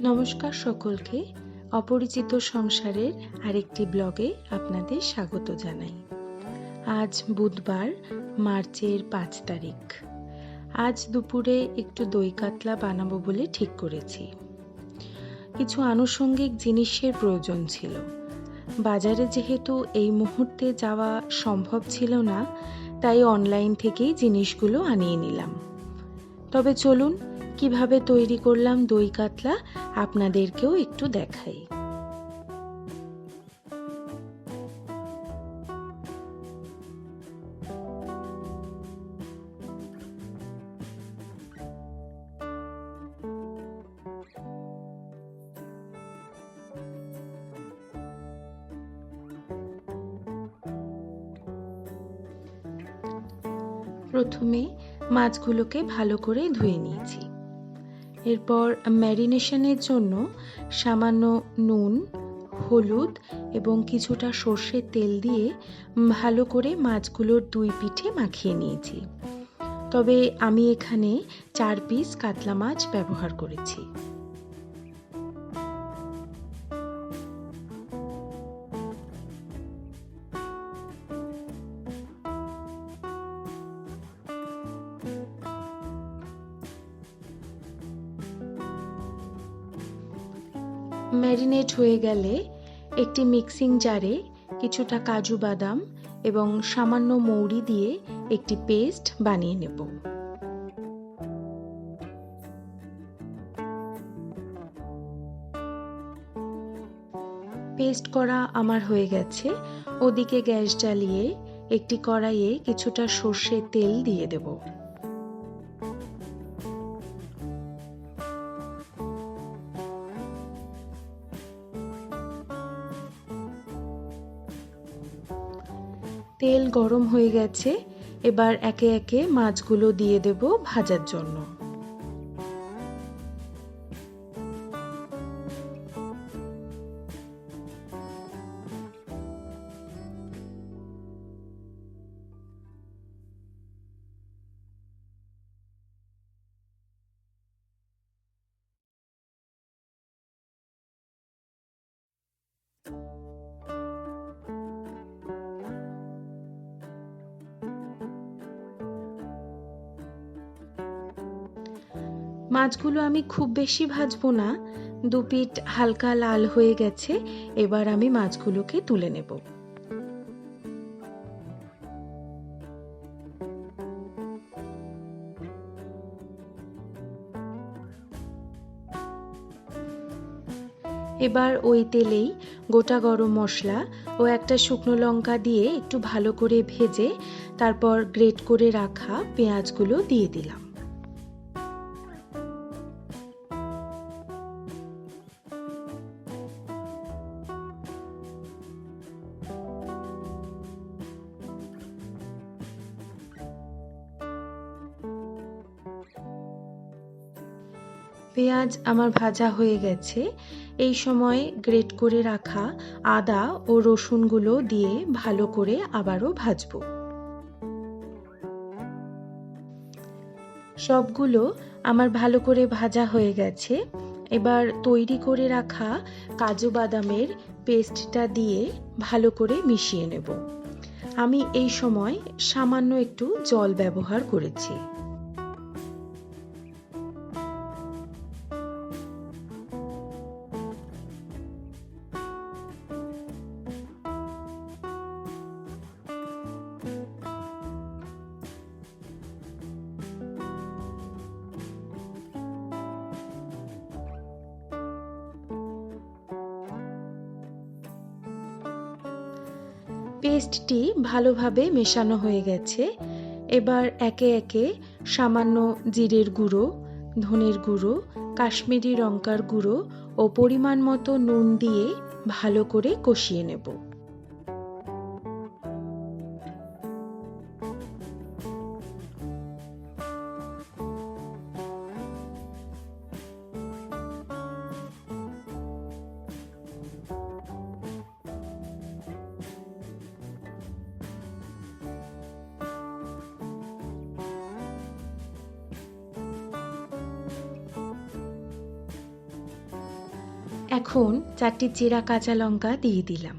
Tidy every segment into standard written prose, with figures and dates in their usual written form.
নমস্কার সকলকে। অপরিচিত সংসারের আরেকটি ব্লগে আপনাদের স্বাগত জানাই। আজ বুধবার, মার্চের 5 তারিখ। আজ দুপুরে একটু দই কাতলা বানাবো বলে ঠিক করেছি। কিছু আনুষঙ্গিক জিনিসের প্রয়োজন ছিল। বাজারে যেহেতু এই মুহূর্তে যাওয়া সম্ভব ছিল না, তাই অনলাইন থেকেই জিনিসগুলো আনিয়ে নিলাম। তবে চলুন কিভাবে তৈরি করলাম দই কাতলা আপনাদেরকেও একটু দেখাই। প্রথমে মাছগুলোকে ভালো করে ধুয়ে নিয়েছি। এরপর ম্যারিনেশনের জন্য সামান্য নুন, হলুদ এবং কিছুটা সর্ষের তেল দিয়ে ভালো করে মাছগুলোর দুই পিঠে মাখিয়ে নিয়েছি। তবে আমি এখানে 4 পিস কাতলা মাছ ব্যবহার করেছি। ম্যারিনেট হয়ে গেলে একটি মিক্সিং জারে কিছুটা কাজু বাদাম এবং সামান্য মৌরি দিয়ে একটি পেস্ট বানিয়ে নেব। পেস্ট করা আমার হয়ে গেছে। ওদিকে গ্যাস জ্বালিয়ে একটি কড়াইয়ে কিছুটা সর্ষের তেল দিয়ে দেব। তেল গরম হয়ে গেছে। এবার একে একে মাছগুলো দিয়ে দেব ভাজার জন্য। মাছগুলো আমি খুব বেশি ভাজবো না, দু পিঠ হালকা লাল হয়ে গেছে। এবার আমি মাছগুলোকে তুলে নেব। এবার ওই তেলেই গোটা গরম মশলা ও একটা শুকনো লঙ্কা দিয়ে একটু ভালো করে ভেজে তারপর গ্রেট করে রাখা পেঁয়াজগুলো দিয়ে দিলাম। পেঁয়াজ আমার ভাজা হয়ে গেছে। এই সময় গ্রেট করে রাখা আদা ও রসুনগুলো দিয়ে ভালো করে আবারও ভাজবো। সবগুলো আমার ভালো করে ভাজা হয়ে গেছে। এবার তৈরি করে রাখা কাজু বাদামের পেস্টটা দিয়ে ভালো করে মিশিয়ে নেব। আমি এই সময় সামান্য একটু জল ব্যবহার করেছি। পেস্টটি ভালোভাবে মেশানো হয়ে গেছে। এবার একে একে সামান্য জিরের গুঁড়ো, ধনের গুঁড়ো, কাশ্মীরি লঙ্কার গুঁড়ো ও পরিমাণ মতো নুন দিয়ে ভালো করে কষিয়ে নেব। এখন 4টি চিরা কাঁচা লঙ্কা দিয়ে দিলাম।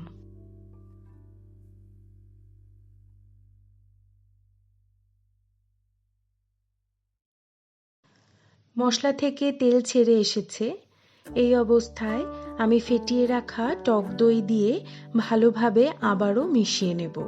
মশলা থেকে তেল ছেড়ে এসেছে। এই অবস্থায় আমি ফেটিয়ে রাখা টক দই দিয়ে ভালোভাবে আবারও মিশিয়ে নেব।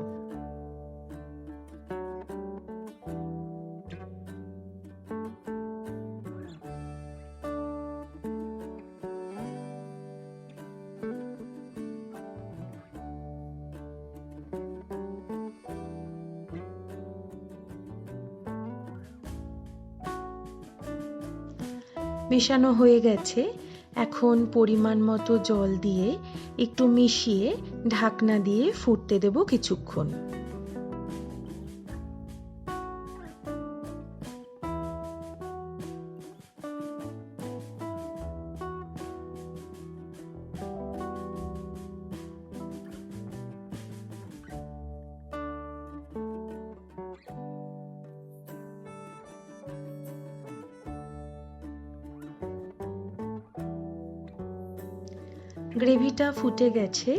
মেশানো হয়ে গেছে। এখন পরিমাণ মতো জল দিয়ে একটু মিশিয়ে ঢাকনা দিয়ে ফুটতে দেব কিছুক্ষণ। গ্রেভিটা ফুটে গেছে।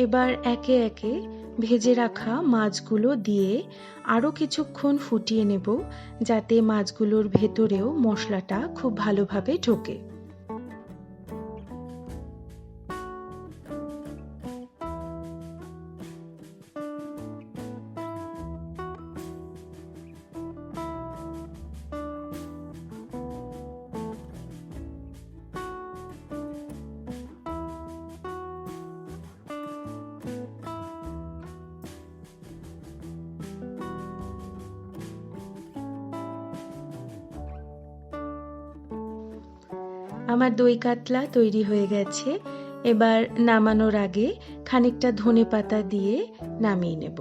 এবার একে একে ভেজে রাখা মাছগুলো দিয়ে আরও কিছুক্ষণ ফুটিয়ে নেব, যাতে মাছগুলোর ভেতরেও মশলাটা খুব ভালোভাবে ঢোকে। আমার দই কাতলা তৈরি হয়ে গেছে। এবার নামানোর আগে খানিকটা ধনেপাতা দিয়ে নামিয়ে নেব।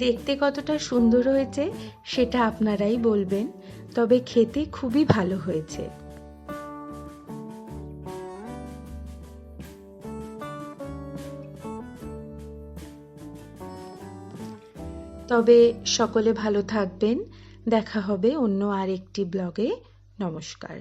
দেখতে কতটা সুন্দর হয়েছে সেটা আপনারাই বলবেন, তবে খেতে খুবই ভালো হয়েছে। তবে সকলে ভালো থাকবেন। দেখা হবে অন্য আরেকটি ব্লগে। নমস্কার।